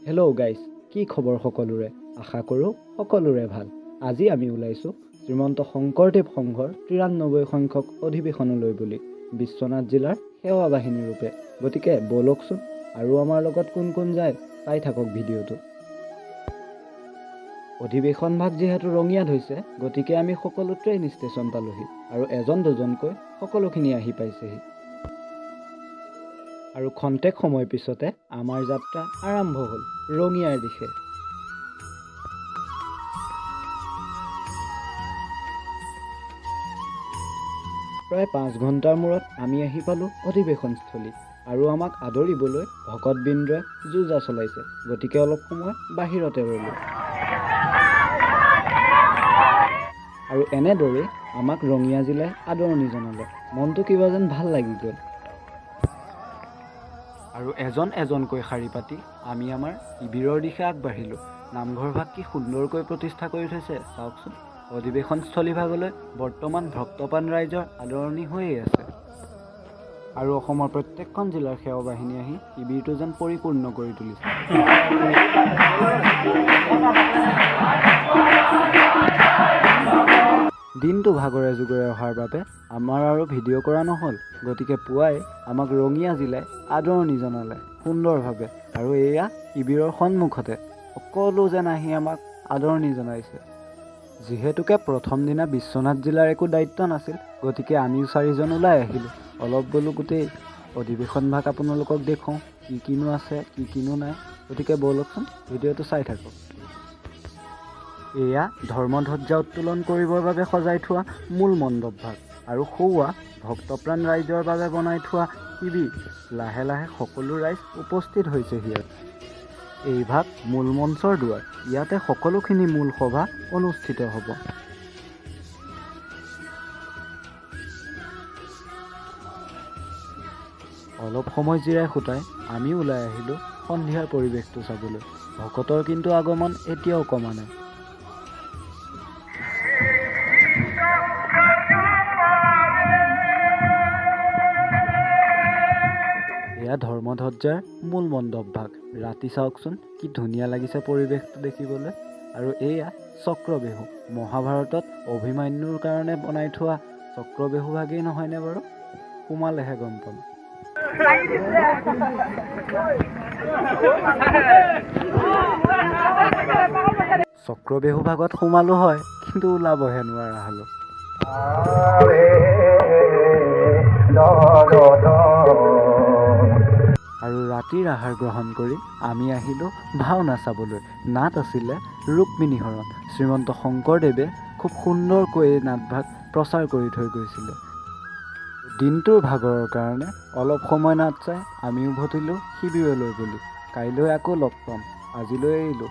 Hello' guys, কি খবৰ সকলোৰে? আশা কৰোঁ সকলোৰে ভাল। আজি আমি ওলাইছোঁ শ্ৰীমন্ত শংকৰদেৱ সংঘৰ ৯৩ সংখ্যক অধিৱেশনলৈ বুলি বিশ্বনাথ জিলাৰ সেৱা বাহিনী ৰূপে। গতিকে ব'লকচোন, আৰু আমাৰ লগত কোন কোন যায় চাই থাকক ভিডিঅ'টো। অধিৱেশন ভাগ যিহেতু ৰঙিয়াত হৈছে, গতিকে আমি সকলো ট্ৰেইন ষ্টেচন পালোহি আৰু এজন দুজনকৈ সকলোখিনি আহি পাইছেহি। আৰু খন্তেক সময় পিছতে আমাৰ যাত্ৰা আৰম্ভ হ'ল ৰঙিয়াৰ দিশে। প্ৰায় 5 ঘণ্টাৰ মূৰত আমি আহি পালোঁ অধিৱেশনস্থলী, আৰু আমাক আদৰিবলৈ ভকতবৃন্দই যো-জা চলাইছে। গতিকে অলপ সময় বাহিৰতে ৰ'লোঁ। আৰু এনেদৰেই আমাক ৰঙিয়া জিলাই আদৰণি জনালে। মনটো কিবা যেন ভাল লাগি গ'ল। আৰু এজন এজনকৈ শাৰী পাতি আমি আমাৰ শিবিৰৰ দিশে আগবাঢ়িলোঁ। নামঘৰভাগ কি সুন্দৰকৈ প্ৰতিষ্ঠা কৰি থৈছে চাওকচোন। অধিৱেশনস্থলীভাগলৈ বৰ্তমান ভক্তপ্ৰাণ ৰাইজৰ আদৰণি হৈয়ে আছে। আৰু অসমৰ প্ৰত্যেকখন জিলাৰ সেৱা বাহিনী আহি শিবিৰটো যেন পৰিপূৰ্ণ কৰি তুলিছে। দিনটো ভাগৰে যুগৰে অহাৰ বাবে আমাৰ আৰু ভিডিঅ' কৰা নহ'ল। গতিকে পুৱাই আমাক ৰঙিয়া জিলাই আদৰণি জনালে সুন্দৰভাৱে। আৰু এয়া শিবিৰৰ সন্মুখতে সকলো যেন আহি আমাক আদৰণি জনাইছে। যিহেতুকে প্ৰথম দিনা বিশ্বনাথ জিলাৰ একো দায়িত্ব নাছিল, গতিকে আমিও 4জন ওলাই আহিলোঁ। অলপ বোলো গোটেই অধিৱেশন ভাগ আপোনালোকক দেখুৱাওঁ, কি কিনো আছে কি কিনো নাই। গতিকে ব'লকচোন, ভিডিঅ'টো চাই থাকক। এয়া ধৰ্মধ্বজা উত্তোলন কৰিবৰ বাবে সজাই থোৱা মূল মণ্ডপ ভাগ, আৰু সৌৱা ভক্তপ্ৰাণ ৰাইজৰ বাবে বনাই থোৱা শিবিৰ। লাহে লাহে সকলো ৰাইজ উপস্থিত হৈছেহি। এই ভাগ মূল মঞ্চৰ দুৱাৰ। ইয়াতে সকলোখিনি মূল সভা অনুষ্ঠিত হ'ব। অলপ সময় জিৰাই শোতাই আমি ওলাই আহিলোঁ সন্ধিয়াৰ পৰিৱেশটো চাবলৈ। ভকতৰ কিন্তু আগমন এতিয়াও কমা নাই। এয়া ধৰ্মধ্বজাৰ মূল মণ্ডপ ভাগ। ৰাতি চাওকচোন কি ধুনীয়া লাগিছে পৰিৱেশটো দেখিবলৈ। আৰু এয়া চক্ৰবেহু, মহাভাৰতত অভিমন্যুৰ কাৰণে বনাই থোৱা চক্ৰবেহু ভাগেই নহয়নে বাৰু? সোমালেহে গম পাম। চক্ৰবেহু ভাগত সোমালোঁ হয়, কিন্তু ওলাবহে নোৱাৰা হ'লোঁ। আৰু ৰাতিৰ আহাৰ গ্ৰহণ কৰি আমি আহিলোঁ ভাওনা চাবলৈ। নাট আছিলে ৰুক্মিণী হৰণ। শ্ৰীমন্ত শংকৰদেৱে খুব সুন্দৰকৈ এই নাটভাগ প্ৰচাৰ কৰি থৈ গৈছিলে। দিনটোৰ ভাগৰৰ কাৰণে অলপ সময় নাট চাই আমি উভতিলোঁ শিবিৰলৈ বুলি। কাইলৈ আকৌ লগ পাম। আজিলৈ এৰিলোঁ।